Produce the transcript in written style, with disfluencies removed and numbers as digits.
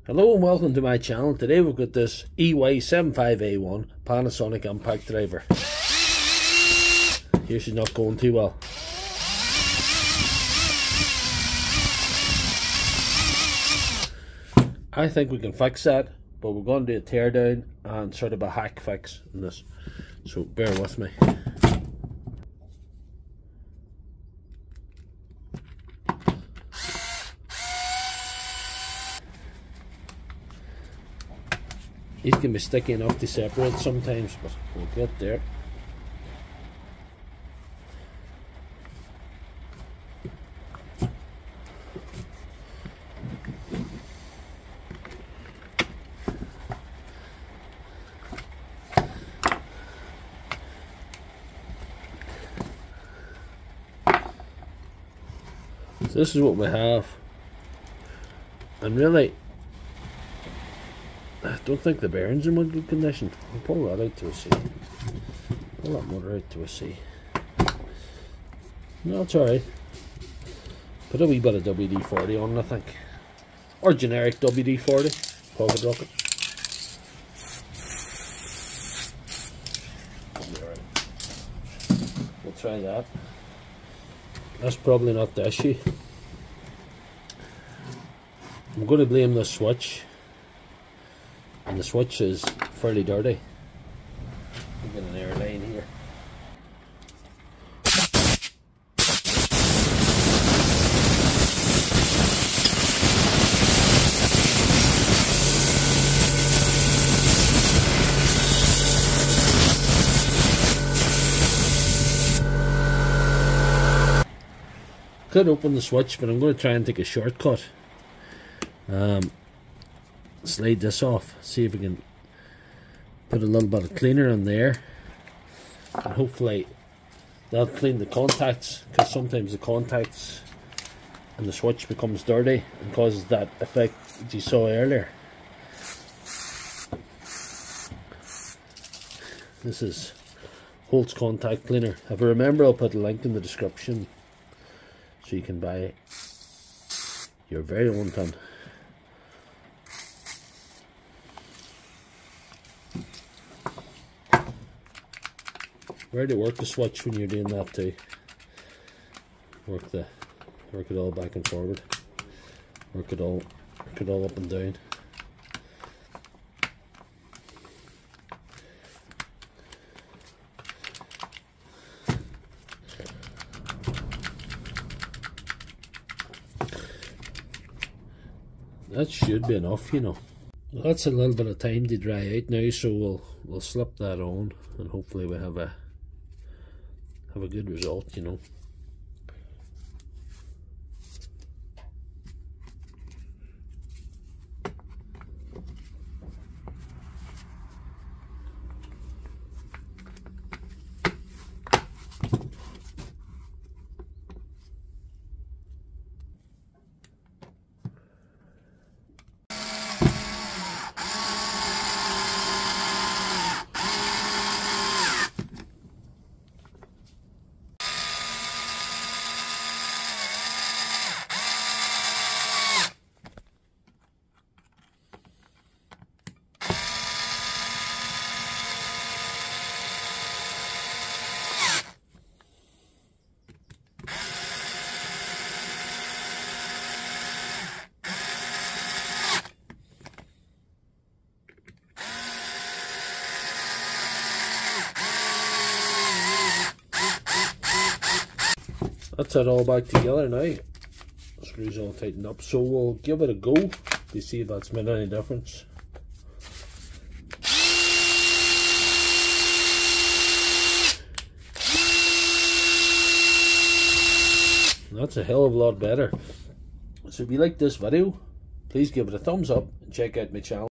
Hello and welcome to my channel. Today we've got this EY75A2 Panasonic impact driver. Here she's not going too well. I think we can fix that, but we're going to do a teardown and sort of a hack fix in this, so bear with me. These can be sticky enough to separate sometimes, but we'll get there. So this is what we have, and really I don't think the bearing's in good condition. I'll pull that out to a C. Pull that motor out to a C. No, it's alright. Put a wee bit of WD-40 on it, I think. Or generic WD-40. Pocket rocket. Alright. We'll try that. That's probably not the issue. I'm going to blame the switch. And the switch is fairly dirty. We've got an air line here. Could open the switch, but I'm going to try and take a shortcut. Slide this off, see if we can put a little bit of cleaner in there, and hopefully that'll clean the contacts, because sometimes the contacts and the switch becomes dirty and causes that effect that you saw earlier. This is Holt's contact cleaner. If I remember, I'll put a link in the description so you can buy your very own ton. Where to work the switch when you're doing that too. Work it all back and forward. Work it all up and down. That should be enough, you know. That's a little bit of time to dry out now, so we'll slip that on, and hopefully we have a good result, you know. That's it all back together now. Screws all tightened up, so we'll give it a go to see if that's made any difference. That's a hell of a lot better. So if you like this video, please give it a thumbs up and check out my channel.